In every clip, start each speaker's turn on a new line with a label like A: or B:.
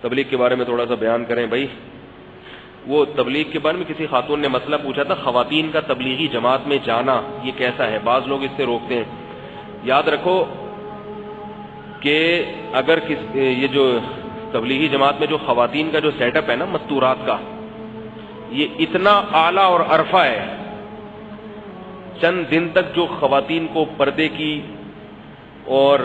A: تبلیغ کے بارے میں تھوڑا سا بیان کریں بھائی. وہ تبلیغ کے بارے میں کسی خاتون نے مسئلہ پوچھا تھا، خواتین کا تبلیغی جماعت میں جانا یہ کیسا ہے؟ بعض لوگ اس سے روکتے ہیں. یاد رکھو کہ اگر یہ جو تبلیغی جماعت میں جو خواتین کا جو سیٹ اپ ہے نا مستورات کا، یہ اتنا اعلیٰ اور عرفہ ہے. چند دن تک جو خواتین کو پردے کی اور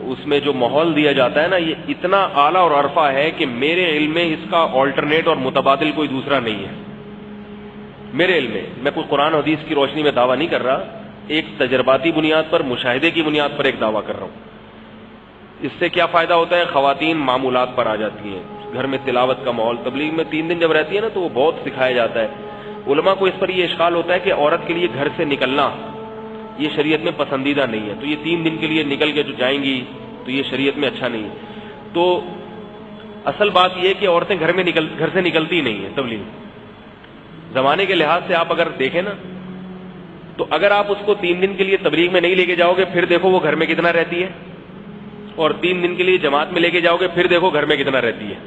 A: اس میں جو ماحول دیا جاتا ہے نا، یہ اتنا اعلیٰ اور عرفہ ہے کہ میرے علم میں اس کا آلٹرنیٹ اور متبادل کوئی دوسرا نہیں ہے. میرے علم میں کوئی قرآن حدیث کی روشنی میں دعویٰ نہیں کر رہا، ایک تجرباتی بنیاد پر، مشاہدے کی بنیاد پر ایک دعویٰ کر رہا ہوں. اس سے کیا فائدہ ہوتا ہے؟ خواتین معمولات پر آ جاتی ہیں، گھر میں تلاوت کا ماحول. تبلیغ میں 3 دن جب رہتی ہے نا تو وہ بہت سکھایا جاتا ہے. علماء کو اس پر یہ اشکال ہوتا ہے کہ عورت کے لیے گھر سے نکلنا یہ شریعت میں پسندیدہ نہیں ہے، تو یہ 3 دن کے لیے نکل کے جو جائیں گی تو یہ شریعت میں اچھا نہیں ہے. تو اصل بات یہ ہے کہ عورتیں گھر سے نکلتی نہیں ہیں. تبلیغ زمانے کے لحاظ سے آپ اگر دیکھیں نا تو اگر آپ اس کو 3 دن کے لیے تبلیغ میں نہیں لے کے جاؤ گے پھر دیکھو وہ گھر میں کتنا رہتی ہے، اور 3 دن کے لیے جماعت میں لے کے جاؤ گے پھر دیکھو گھر میں کتنا رہتی ہے.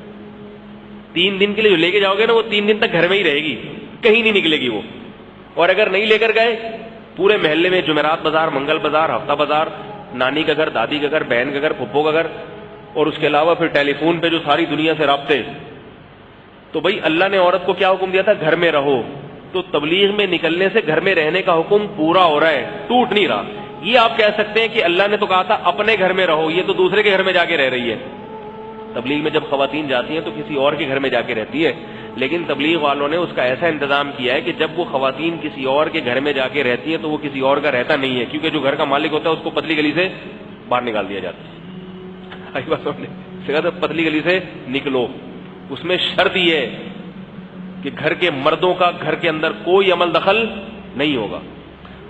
A: 3 دن کے لیے جو لے کے جاؤ گے نا وہ 3 دن تک گھر میں ہی رہے گی، کہیں نہیں نکلے گی وہ. اور اگر نہیں لے کر گئے پورے محلے میں جمعرات بازار، منگل بازار، ہفتہ بازار، نانی کا گھر، دادی کا گھر، بہن کا گھر، پھپھو کا گھر، اور اس کے علاوہ پھر ٹیلی فون پہ جو ساری دنیا سے رابطے. تو بھائی اللہ نے عورت کو کیا حکم دیا تھا؟ گھر میں رہو. تو تبلیغ میں نکلنے سے گھر میں رہنے کا حکم پورا ہو رہا ہے، ٹوٹ نہیں رہا. یہ آپ کہہ سکتے ہیں کہ اللہ نے تو کہا تھا اپنے گھر میں رہو، یہ تو دوسرے کے گھر میں جا کے رہ رہی ہے. تبلیغ میں جب خواتین جاتی ہیں تو کسی اور کے گھر میں جا کے رہتی ہے، لیکن تبلیغ والوں نے اس کا ایسا انتظام کیا ہے کہ جب وہ خواتین کسی اور کے گھر میں جا کے رہتی ہیں تو وہ کسی اور کا رہتا نہیں ہے، کیونکہ جو گھر کا مالک ہوتا ہے اس کو پتلی گلی سے باہر نکال دیا جاتا ہے. پتلی گلی سے نکلو. اس میں شرط یہ ہے کہ گھر کے مردوں کا گھر کے اندر کوئی عمل دخل نہیں ہوگا.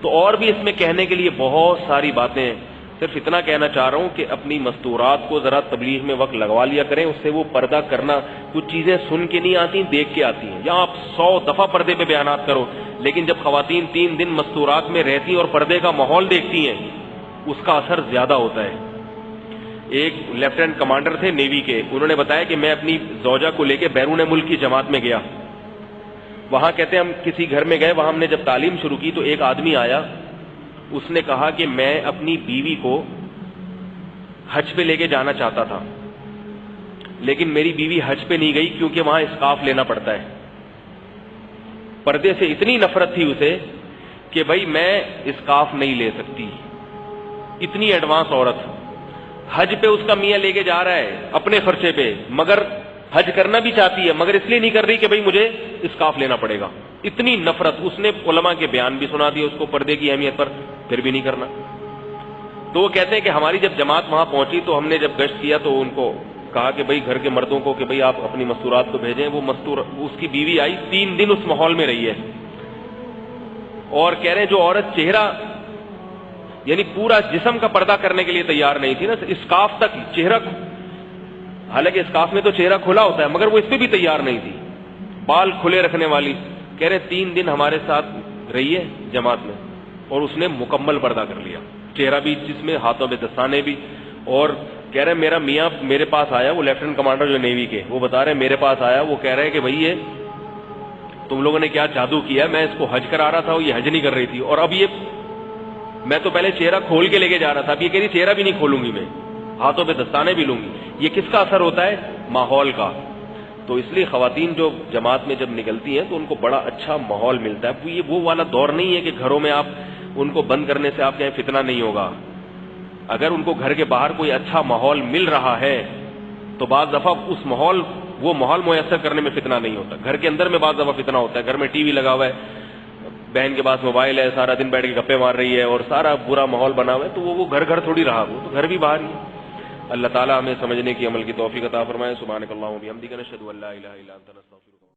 A: تو اور بھی اس میں کہنے کے لیے بہت ساری باتیں ہیں. صرف اتنا کہنا چاہ رہا ہوں کہ اپنی مستورات کو ذرا تبلیغ میں وقت لگوا لیا کریں، اس سے وہ پردہ کرنا. کچھ چیزیں سن کے نہیں آتی، دیکھ کے آتی ہیں. یہاں آپ 100 دفعہ پردے پہ بیانات کرو، لیکن جب خواتین 3 دن مستورات میں رہتی اور پردے کا ماحول دیکھتی ہیں اس کا اثر زیادہ ہوتا ہے. ایک لیفٹیننٹ کمانڈر تھے نیوی کے، انہوں نے بتایا کہ میں اپنی زوجہ کو لے کے بیرون ملک کی جماعت میں گیا. وہاں کہتے ہیں ہم کسی گھر میں گئے، وہاں ہم نے جب تعلیم شروع کی تو ایک آدمی آیا، اس نے کہا کہ میں اپنی بیوی کو حج پہ لے کے جانا چاہتا تھا، لیکن میری بیوی حج پہ نہیں گئی کیونکہ وہاں اسکارف لینا پڑتا ہے. پردے سے اتنی نفرت تھی اسے کہ بھائی میں اسکارف نہیں لے سکتی. اتنی ایڈوانس عورت حج پہ اس کا میاں لے کے جا رہا ہے اپنے خرچے پہ، مگر حج کرنا بھی چاہتی ہے مگر اس لیے نہیں کر رہی کہ بھائی مجھے اسکارف لینا پڑے گا. اتنی نفرت. اس نے علماء کے بیان بھی سنا دیا اس کو پردے کی اہمیت پر، پھر بھی نہیں کرنا. تو وہ کہتے ہیں کہ ہماری جب جماعت وہاں پہنچی تو ہم نے جب گشت کیا تو ان کو کہا کہ بھئی گھر کے مردوں کو کہ بھئی آپ اپنی مستورات کو بھیجیں. وہ اس کی بیوی آئی، 3 دن اس ماحول میں رہی ہے، اور کہہ رہے ہیں جو عورت چہرہ یعنی پورا جسم کا پردہ کرنے کے لیے تیار نہیں تھی نا، اسکارف تک چہرہ، حالانکہ اسکارف میں تو چہرہ کھلا ہوتا ہے مگر وہ اس پہ بھی تیار نہیں تھی، بال کھلے رکھنے والی. کہہ رہے 3 دن ہمارے ساتھ رہی ہے جماعت میں اور اس نے مکمل پردہ کر لیا، چہرہ بھی جس میں، ہاتھوں میں دستانے بھی. اور کہہ رہے میرا میاں میرے پاس آیا، وہ لیفٹیننٹ کمانڈر جو نیوی کے، وہ بتا رہے میرے پاس آیا، وہ کہہ رہے کہ بھئی یہ تم لوگوں نے کیا جادو کیا، میں اس کو حج کرا رہا تھا، یہ حج نہیں کر رہی تھی، اور اب یہ میں تو پہلے چہرہ کھول کے لے کے جا رہا تھا، اب یہ کہہ رہی چہرہ بھی نہیں کھولوں گی، میں ہاتھوں پہ دستانے بھی لوں گی. یہ کس کا اثر ہوتا ہے؟ ماحول کا. تو اس لیے خواتین جو جماعت میں جب نکلتی ہیں تو ان کو بڑا اچھا ماحول ملتا ہے. یہ وہ والا دور نہیں ہے کہ گھروں میں آپ ان کو بند کرنے سے آپ کہیں فتنہ نہیں ہوگا. اگر ان کو گھر کے باہر کوئی اچھا ماحول مل رہا ہے تو بعض دفعہ وہ ماحول میسر کرنے میں فتنہ نہیں ہوتا. گھر کے اندر میں بعض دفعہ فتنہ ہوتا ہے، گھر میں ٹی وی لگا ہوا ہے، بہن کے پاس موبائل ہے، سارا دن بیٹھ کے گپے مار رہی ہے اور سارا برا ماحول بنا ہوا ہے، تو وہ گھر تھوڑی رہا، وہ تو گھر بھی باہر ہی. اللہ تعالیٰ ہمیں سمجھنے کی، عمل کی توفیق عطا فرمائے. سبحانک اللہم و بحمدک، نشہد ان لا الہ الا انت، نستغفرک.